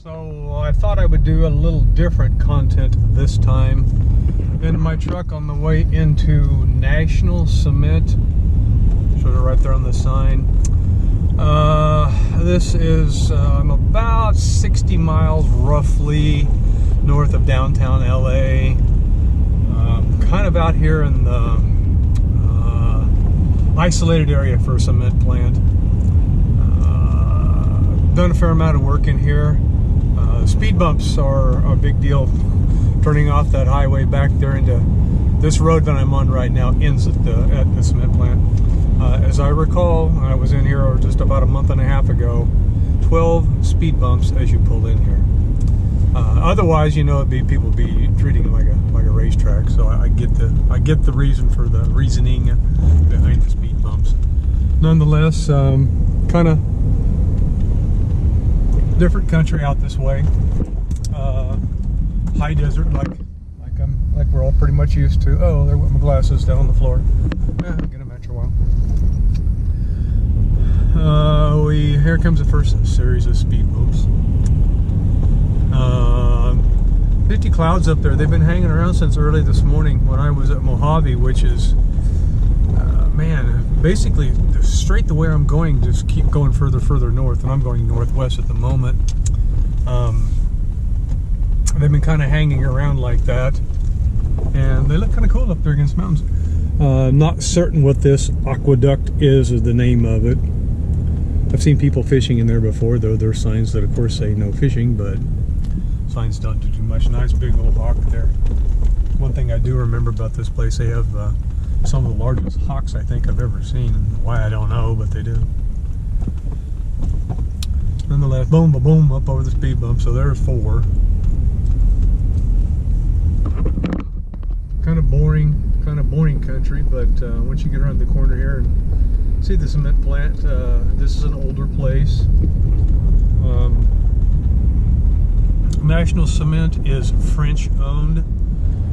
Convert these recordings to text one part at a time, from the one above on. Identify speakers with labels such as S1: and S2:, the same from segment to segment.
S1: So I thought I would do a little different content this time. In my truck on the way into National Cement, sort of right there on the sign. This is, I'm about 60 miles roughly north of downtown LA. Kind of out here in the isolated area for a cement plant. Done a fair amount of work in here. Speed bumps are a big deal. Turning off that highway back there into this road that I'm on right now ends at the cement plant. As I recall, I was in here just about a month and a half ago. 12 speed bumps as you pull in here. Otherwise, you know, people would be treating it like a racetrack. So I get the reason for the reasoning behind the speed bumps. Nonetheless, kind of different country out this way. High desert, like we're all pretty much used to. Oh, there went my glasses down on the floor. I'll get them after a while. Here comes the first series of speed bumps. 50 clouds up there. They've been hanging around since early this morning when I was at Mojave, which is, man, basically straight the way I'm going, just keep going further north, and I'm going northwest at the moment. They've been kind of hanging around like that, and they look kind of cool up there against the mountains. Not certain what this aqueduct is the name of it. I've seen people fishing in there before, though there are signs that of course say no fishing, but signs don't do too much. Nice big old hawk there. One thing I do remember about this place, they have some of the largest hawks I think I've ever seen. Why, I don't know, but they do. Nonetheless, boom, boom, boom, up over the speed bump. So there's 4. Kind of boring country, but once you get around the corner here and see the cement plant, this is an older place. National Cement is French owned.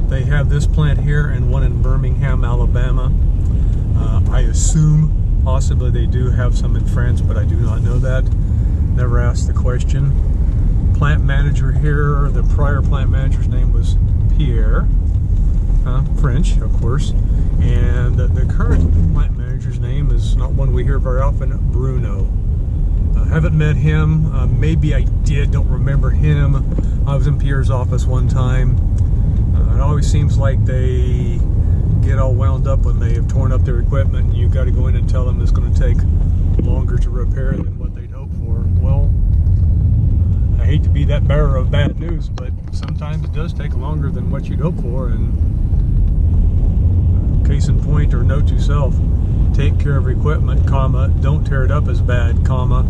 S1: They have this plant here and one in Birmingham, Alabama. I assume possibly they do have some in France, but I do not know that. Never asked the question. Plant manager here, the prior plant manager's name was Pierre. French, of course. And the current plant manager's name is not one we hear very often, Bruno. Haven't met him. Maybe I did, don't remember him. I was in Pierre's office one time. It always seems like they get all wound up when they have torn up their equipment, and you've got to go in and tell them it's going to take longer to repair than what they'd hoped for. Well, I hate to be that bearer of bad news, but sometimes it does take longer than what you'd hope for. And case in point, or note to self, take care of your equipment, comma, don't tear it up as bad, comma,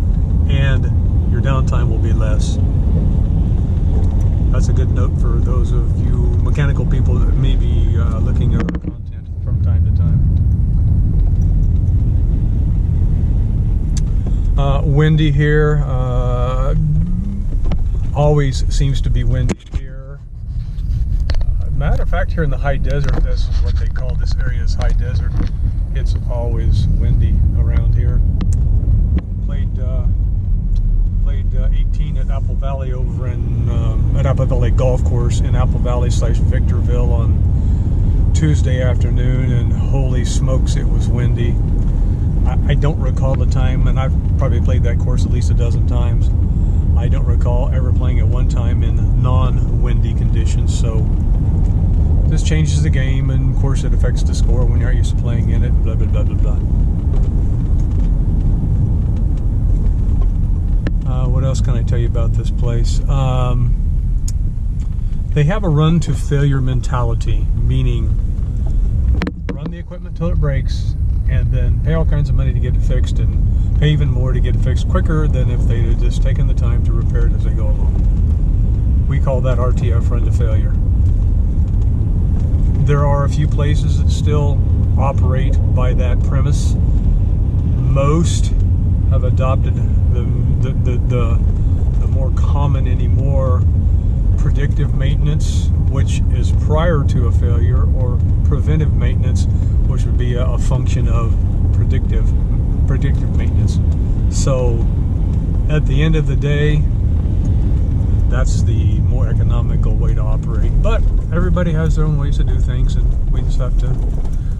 S1: and your downtime will be less. That's a good note for those of you mechanical people that may be looking at our content from time to time. Windy here. Always seems to be windy here. Matter of fact, here in the high desert, this is what they call this area is high desert. It's always windy around here. Played 18 at Apple Valley over in at Apple Valley Golf Course in Apple Valley / Victorville on Tuesday afternoon, and holy smokes, it was windy. I don't recall the time, and I've probably played that course at least a dozen times. I don't recall ever playing it one time in non-windy conditions, so this changes the game, and of course it affects the score when you're not used to playing in it, blah, blah, blah, blah, blah. What else can I tell you about this place? They have a run to failure mentality, meaning run the equipment till it breaks, and then pay all kinds of money to get it fixed, and pay even more to get it fixed quicker than if they had just taken the time to repair it as they go along. We call that RTF, run to failure. There are a few places that still operate by that premise. Most have adopted the more common anymore predictive maintenance, which is prior to a failure, or preventive maintenance, which would be a function of predictive maintenance. So at the end of the day, that's the more economical way to operate. But everybody has their own ways to do things, and we just have to,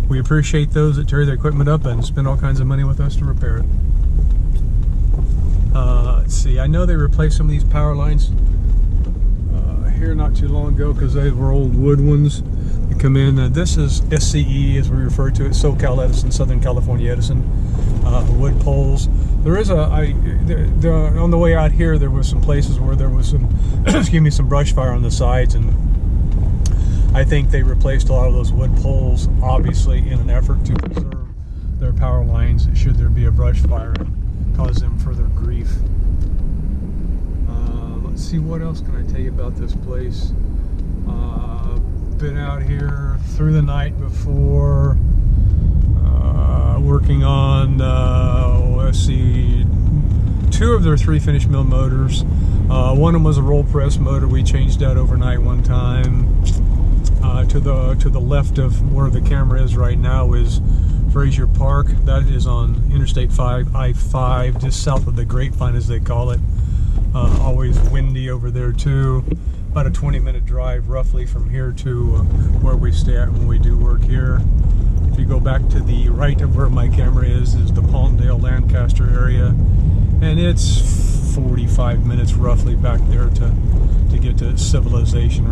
S1: we appreciate those that tear their equipment up and spend all kinds of money with us to repair it. Let's see, I know they replaced some of these power lines here not too long ago because they were old wood ones that come in. This is SCE, as we refer to it, SoCal Edison, Southern California Edison, wood poles. There is on the way out here, there was some places where there was some, excuse me, some brush fire on the sides, and I think they replaced a lot of those wood poles, obviously in an effort to preserve their power lines should there be a brush fire and cause them further grief. Let's see, what else can I tell you about this place? Been out here through the night before, working on, let's see, 2 of their 3 finish mill motors. One of them was a roll press motor. We changed that overnight one time. To the left of where the camera is right now is Frazier Park. That is on Interstate 5, I-5, just south of the Grapevine, as they call it. Always windy over there too. About a 20-minute drive roughly from here to where we stay at when we do work here. If you go back to the right of where my camera is the Palmdale, Lancaster area, and it's 45 minutes roughly back there to get to civilization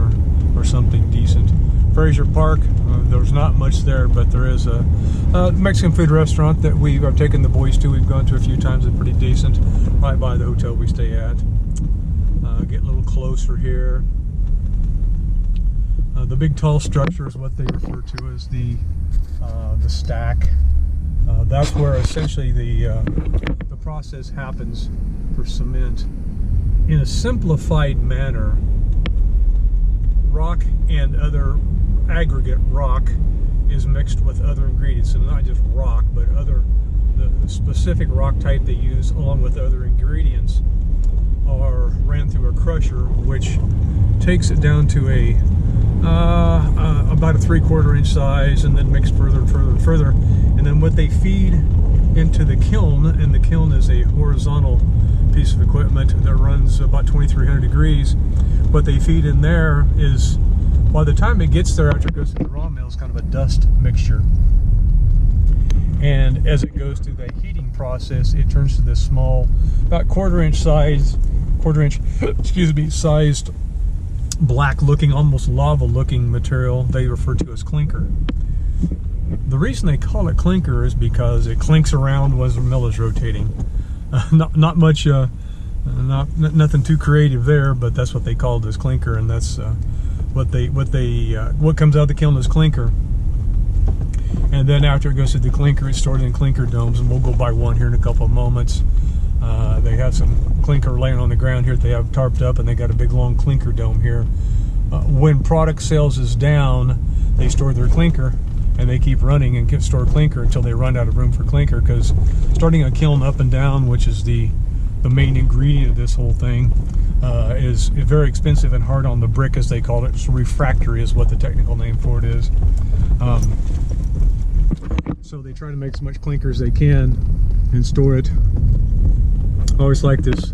S1: or something decent. Frazier Park, there's not much there, but there is a Mexican food restaurant that I've taken the boys to. We've gone to a few times. It's pretty decent, right by the hotel we stay at. Get a little closer here. The big tall structure is what they refer to as the stack. That's where essentially the process happens for cement. In a simplified manner, rock and other aggregate rock is mixed with other ingredients, and not just rock, but the specific rock type they use along with other ingredients are ran through a crusher, which takes it down to about a 3/4 inch size, and then mixed further and further and further. And then what they feed into the kiln, and the kiln is a horizontal piece of equipment that runs about 2300 degrees. What they feed in there is, by the time it gets there after it goes to the raw mill, it's kind of a dust mixture. And as it goes through the heating process, it turns to this small, about quarter inch, excuse me, sized, black looking, almost lava looking material they refer to as clinker. The reason they call it clinker is because it clinks around as the mill is rotating. Not much, nothing too creative there, but that's what they call it as clinker, and that's what comes out of the kiln is clinker. And then after it goes to the clinker, it's stored in clinker domes, and we'll go by one here in a couple of moments. They have some clinker laying on the ground here that they have tarped up, and they got a big long clinker dome here. When product sales is down, they store their clinker, and they keep running and store clinker until they run out of room for clinker, because starting a kiln up and down, which is the main ingredient of this whole thing, is very expensive and hard on the brick, as they call it. So refractory is what the technical name for it is. So they try to make as much clinker as they can and store it. I always like this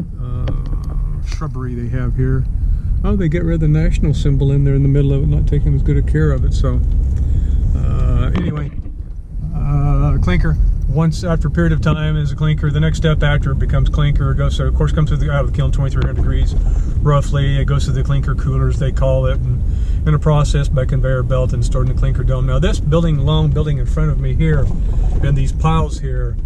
S1: shrubbery they have here. Oh, they get rid of the national symbol in there in the middle of it, not taking as good a care of it. So anyway, clinker. Once after a period of time is a clinker. The next step after it becomes clinker, it goes, so of course comes out of the kiln 2300 degrees roughly. It goes to the clinker coolers, they call it, and in a process by conveyor belt and stored in the clinker dome. Now this long building in front of me here, and these piles here,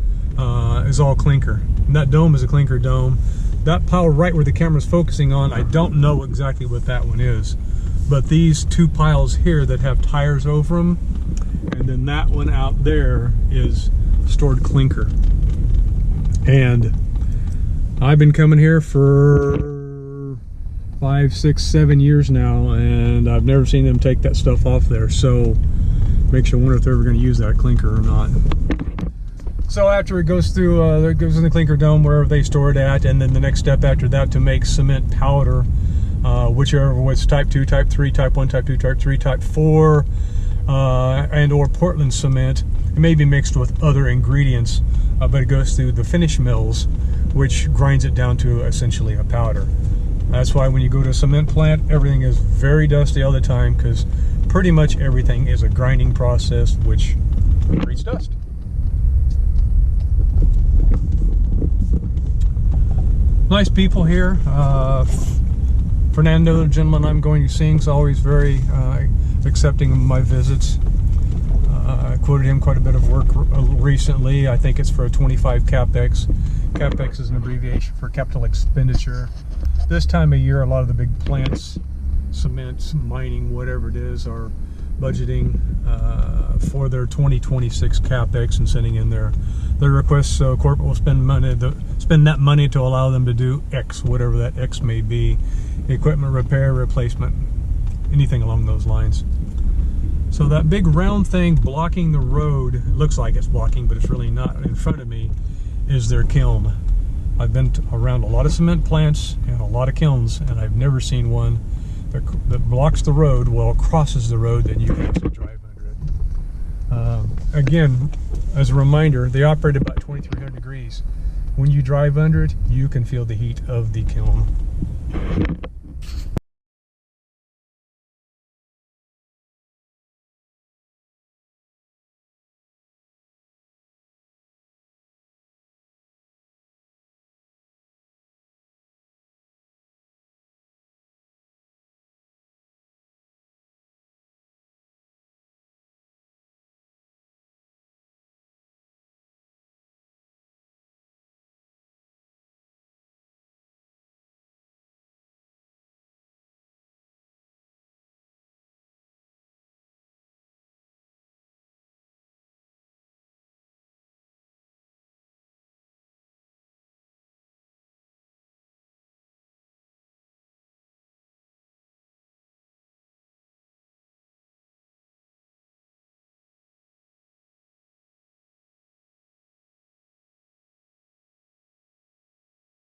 S1: is all clinker. And that dome is a clinker dome. That pile right where the camera's focusing on, I don't know exactly what that one is, but these 2 piles here that have tires over them, and then that one out there is stored clinker. And I've been coming here for 5, 6, 7 years now, and I've never seen them take that stuff off there. So makes you wonder if they're ever going to use that clinker or not. So after it goes through, it goes in the clinker dome wherever they store it at, and then the next step after that to make cement powder, whichever was type 2, type 3, type 1, type 2, type 3, type 4, and or Portland cement. It may be mixed with other ingredients, but it goes through the finish mills, which grinds it down to essentially a powder. That's why when you go to a cement plant, everything is very dusty all the time, because pretty much everything is a grinding process, which creates dust. Nice people here. Fernando, the gentleman I'm going to see, is always very accepting of my visits. I quoted him quite a bit of work recently. I think it's for a 25 CapEx. CapEx is an abbreviation for capital expenditure. This time of year, a lot of the big plants, cement, mining, whatever it is, are budgeting for their 2026 CapEx and sending in their requests. So corporate will spend that money to allow them to do X, whatever that X may be. Equipment repair, replacement, anything along those lines. So that big round thing blocking the road, it looks like it's blocking, but it's really not, in front of me, is their kiln. I've been around a lot of cement plants and a lot of kilns, and I've never seen one that blocks the road, well, crosses the road, then you can actually drive under it. Again, as a reminder, they operate about 2300 degrees. When you drive under it, you can feel the heat of the kiln.